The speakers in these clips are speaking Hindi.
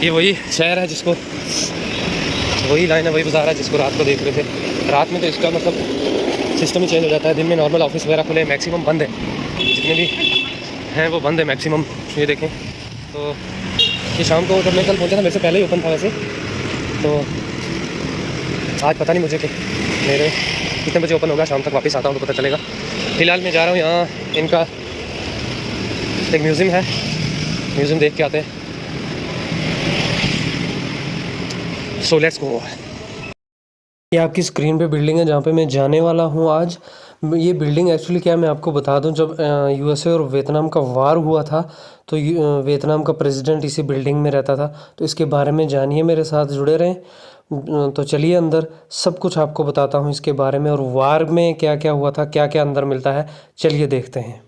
ये वही शहर है जिसको, वही लाइन है, वही बाज़ार है जिसको रात को देख रहे थे। रात में तो इसका मतलब सिस्टम ही चेंज हो जाता है। दिन में नॉर्मल ऑफिस वगैरह खुले, मैक्सिमम बंद है, जितने भी हैं वो बंद है मैक्सिमम। ये देखें तो ये शाम को जब मैं कल पहुँचा था मेरे से पहले ही ओपन था वैसे, तो आज पता नहीं मुझे कि मेरे कितने बजे ओपन होगा। शाम तक वापस आता हूँ तो पता चलेगा। फ़िलहाल मैं जा रहा हूँ यहाँ, इनका एक म्यूज़ियम है, म्यूज़ियम देख के आते हैं। So let's go. ये आपकी स्क्रीन पे बिल्डिंग है जहाँ पे मैं जाने वाला हूँ आज। ये बिल्डिंग एक्चुअली क्या है मैं आपको बता दूँ, जब यूएसए और वियतनाम का वार हुआ था तो वियतनाम का प्रेसिडेंट इसी बिल्डिंग में रहता था। तो इसके बारे में जानिए, मेरे साथ जुड़े रहें। तो चलिए अंदर सब कुछ आपको बताता हूँ इसके बारे में, और वार में क्या क्या हुआ था, क्या क्या अंदर मिलता है, चलिए देखते हैं।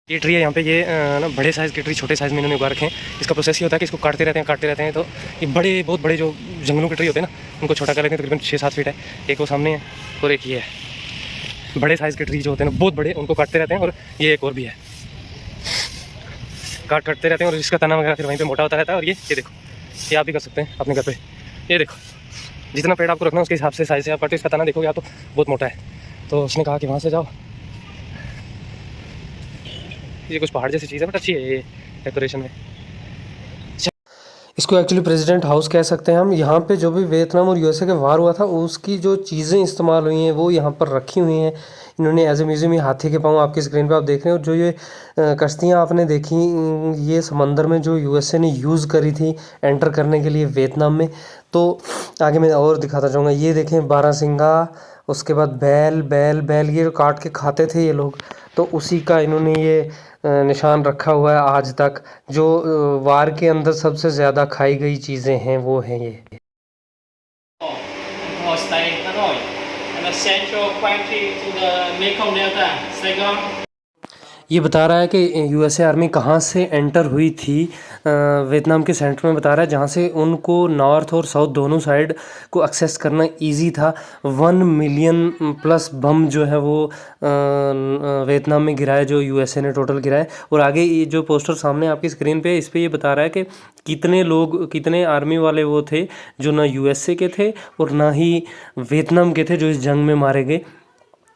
ये ट्री है यहाँ पे, ये ना बड़े साइज़ के ट्री छोटे साइज़ में इन्होंने उगा रखे हैं। इसका प्रोसेस ये होता है कि इसको काटते रहते हैं। तो ये बड़े बहुत बड़े जो जंगलों के ट्री होते हैं ना, उनको छोटा कर लेते हैं। तकरीबन 6-7 फीट है। एक वो सामने है और एक ये है। बड़े साइज़ के ट्री जो होते हैं ना बहुत बड़े, उनको काटते रहते हैं। और ये एक और भी है, काटते रहते हैं और इसका तना वगैरह फिर वहीं पर मोटा होता रहता है। और ये देखो, ये आप भी कर सकते हैं अपने घर पर। ये देखो, जितना पेड़ आपको रखना है उसके हिसाब से साइज़ से आप काटो। इसका तना देखोगे आप तो बहुत मोटा है। तो उसने कहा कि वहाँ से जाओ। ये कुछ पहाड़ जैसी चीज़ है बट अच्छी है ये डेकोरेशन में। इसको एक्चुअली प्रेसिडेंट हाउस कह सकते हैं हम। यहाँ पे जो भी वियतनाम और यूएसए का वार हुआ था उसकी जो चीज़ें इस्तेमाल हुई हैं वो यहाँ पर रखी हुई हैं इन्होंने एज ए म्यूज़ियम। ये हाथी के पाँव आपकी स्क्रीन पे आप देख रहे हैं। और जो ये कश्तियाँ आपने देखी, ये समंदर में जो यूएसए ने यूज़ करी थी एंटर करने के लिए वियतनाम में। तो आगे मैं और दिखाता जाऊँगा। ये देखें बारहसिंगा, उसके बाद बैल ये काट के खाते थे ये लोग। तो उसी का इन्होंने ये निशान रखा हुआ है आज तक। जो वार के अंदर सबसे ज़्यादा खाई गई चीज़ें हैं वो हैं ये। Holstein, Hanoi, and the central country to the Mekong Delta, Saigon. ये बता रहा है कि यूएसए आर्मी कहाँ से एंटर हुई थी वियतनाम के सेंटर में। बता रहा है जहाँ से उनको नॉर्थ और साउथ दोनों साइड को एक्सेस करना इजी था। 1 मिलियन प्लस बम जो है वो वियतनाम में गिराए, जो यूएसए ने टोटल गिराए। और आगे ये जो पोस्टर सामने आपकी स्क्रीन पे, इस पे ये बता रहा है कि कितने लोग, कितने आर्मी वाले वो थे जो ना यूएसए के थे और ना ही वियतनाम के थे जो इस जंग में मारे गए।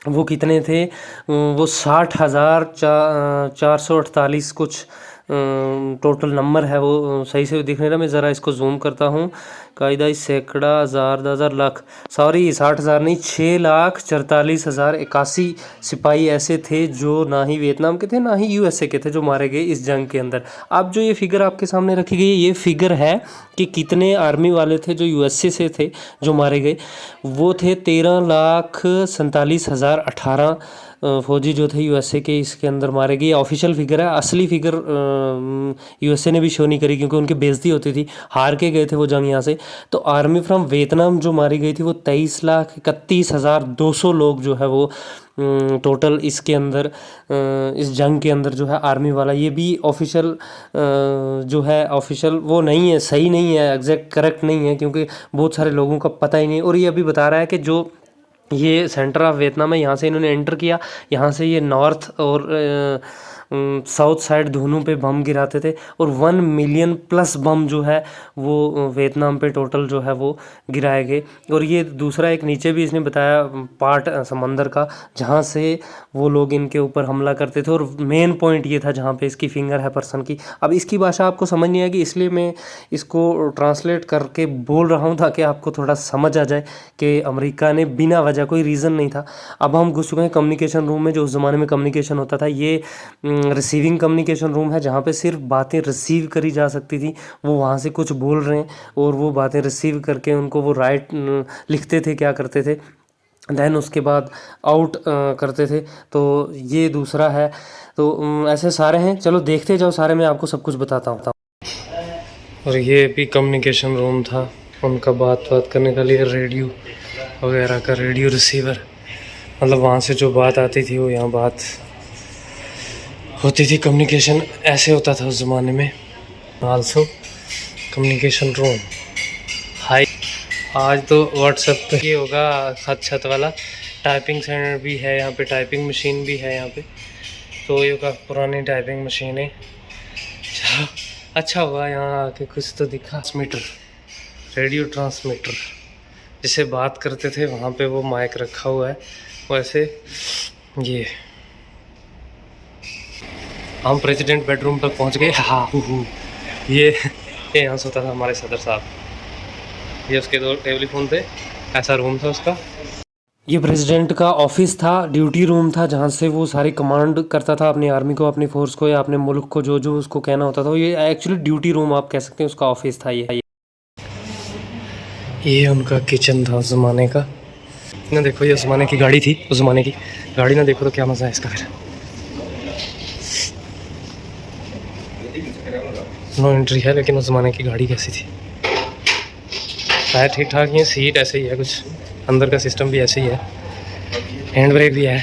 वो कितने थे? वो 60,448 कुछ टोटल नंबर है। वो सही से दिख नहीं रहा, मैं ज़रा इसको जूम करता हूँ। कायदा सैकड़ा, हज़ार, 10,000, लाख, सॉरी 60,000 नहीं, 6,44,081 सिपाही ऐसे थे जो ना ही वियतनाम के थे ना ही यूएसए के थे जो मारे गए इस जंग के अंदर। अब जो ये फिगर आपके सामने रखी गई है, ये फिगर है कि कितने आर्मी वाले थे जो यूएसए से थे जो मारे गए। वो थे 13,47,018 फौजी जो थे यूएसए के इसके अंदर मारे गए। ऑफिशियल फिगर है, असली फिगर यूएसए ने भी शो नहीं करी क्योंकि उनकी बेइज्जती होती थी, हार के गए थे वो जंग यहाँ से। तो आर्मी फ्रॉम वियतनाम जो मारी गई थी वो 23,31,200 लोग जो है वो टोटल इसके अंदर इस जंग के अंदर जो है आर्मी वाला। ये भी ऑफिशियल जो है, ऑफिशियल वो नहीं है, सही नहीं है, एग्जैक्ट करेक्ट नहीं है क्योंकि बहुत सारे लोगों का पता ही नहीं। और ये अभी बता रहा है कि जो ये सेंटर ऑफ वियतनाम है यहाँ से इन्होंने एंटर किया, यहाँ से ये नॉर्थ और साउथ साइड दोनों पे बम गिराते थे। और 1 मिलियन प्लस बम जो है वो वियतनाम पे टोटल जो है वो गिराए गए। और ये दूसरा एक नीचे भी इसने बताया पार्ट समंदर का जहाँ से वो लोग इनके ऊपर हमला करते थे। और मेन पॉइंट ये था जहाँ पे इसकी फिंगर है पर्सन की। अब इसकी भाषा आपको समझ नहीं आएगी इसलिए मैं इसको ट्रांसलेट करके बोल रहा हूँ ताकि आपको थोड़ा समझ आ जाए कि अमेरिका ने बिना वजह, कोई रीज़न नहीं था। अब हम घुस चुके हैं कम्युनिकेशन रूम में, जो उस ज़माने में कम्युनिकेशन होता था। ये रिसीविंग कम्युनिकेशन रूम है जहाँ पे सिर्फ बातें रिसीव करी जा सकती थी। वो वहाँ से कुछ बोल रहे हैं और वो बातें रिसीव करके उनको वो राइट लिखते थे, क्या करते थे, देन उसके बाद आउट करते थे। तो ये दूसरा है। तो ऐसे सारे हैं, चलो देखते जाओ सारे, मैं आपको सब कुछ बताता हूँ। और ये भी कम्युनिकेशन रूम था उनका, बात करने के लिए, रेडियो वगैरह का, रेडियो रिसीवर, मतलब वहाँ से जो बात आती थी वो यहाँ बात होती थी। कम्युनिकेशन ऐसे होता था उस ज़माने में। Also communication room. हाई आज तो व्हाट्सएप पे ये होगा छत वाला। टाइपिंग सेंटर भी है यहाँ पे, टाइपिंग मशीन भी है यहाँ पे। तो ये का पुरानी टाइपिंग मशीन है। अच्छा हुआ यहाँ आके कुछ तो दिखा। ट्रांसमीटर, रेडियो ट्रांसमीटर, जिसे बात करते थे वहाँ पे वो माइक रखा हुआ है। वैसे ये हम प्रेसिडेंट बेडरूम तक पहुँच गए। हाँ ये यहाँ सोता था हमारे सदर साहब। ये उसके दो टेलीफोन थे, ऐसा रूम था उसका। ये प्रेसिडेंट का ऑफिस था, ड्यूटी रूम था, जहाँ से वो सारी कमांड करता था अपनी आर्मी को, अपनी फोर्स को या अपने मुल्क को, जो जो उसको कहना होता था। ये एक्चुअली ड्यूटी रूम आप कह सकते हैं, उसका ऑफिस था ये उनका किचन था उस ज़माने का ना। देखो ये उस ज़माने की गाड़ी थी, उस ज़माने की गाड़ी ना, देखो तो क्या मज़ा है इसका। फिर नो एंट्री है, लेकिन उस ज़माने की गाड़ी कैसी थी। टायर ठीक ठाक ही है, सीट ऐसे ही है, कुछ अंदर का सिस्टम भी ऐसे ही है, हैंड ब्रेक भी है।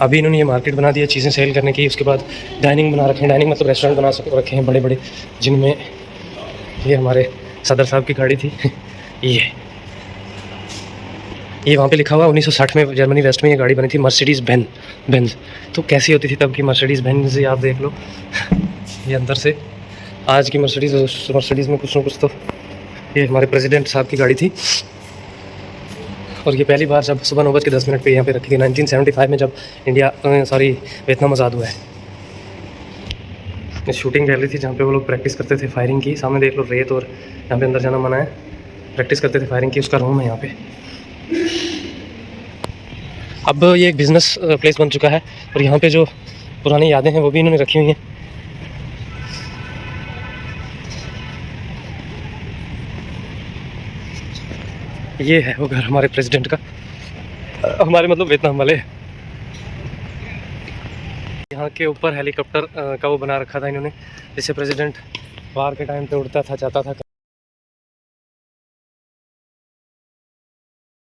अभी इन्होंने ये मार्केट बना दिया चीज़ें सेल करने की। उसके बाद डाइनिंग बना रखे हैं, डाइनिंग मतलब रेस्टोरेंट बना रखे हैं बड़े बड़े, जिनमें ये हमारे सदर साहब की गाड़ी थी। ये वहाँ पे लिखा हुआ 1960 में जर्मनी वेस्ट में ये गाड़ी बनी थी, मर्सिडीज़ बेंज। तो कैसी होती थी तब की मर्सिडीज़ बेंज, आप देख लो। ये अंदर से आज की मर्सिडीज़ में कुछ ना कुछ तो। ये हमारे प्रेसिडेंट साहब की गाड़ी थी, और ये पहली बार जब सुबह 9:10 पे यहाँ पे रखी थी 1975 में, जब वियतनाम आज़ाद हुआ है। ये शूटिंग गैलरी थी जहाँ पे वो लोग प्रैक्टिस करते थे फायरिंग की। सामने देख लो रेत, और यहाँ पे अंदर जाना मना है, प्रैक्टिस करते थे फायरिंग की। उसका रूम है यहाँ पे। अब ये एक बिज़नेस प्लेस बन चुका है, और यहाँ पे जो पुरानी यादें हैं वो भी इन्होंने रखी हुई हैं। ये है वो घर हमारे प्रेसिडेंट का, हमारे मतलब वियतनाम वाले। यहाँ के ऊपर हेलीकॉप्टर का वो बना रखा था इन्होंने, जिससे प्रेसिडेंट वार के टाइम पे उड़ता था, जाता था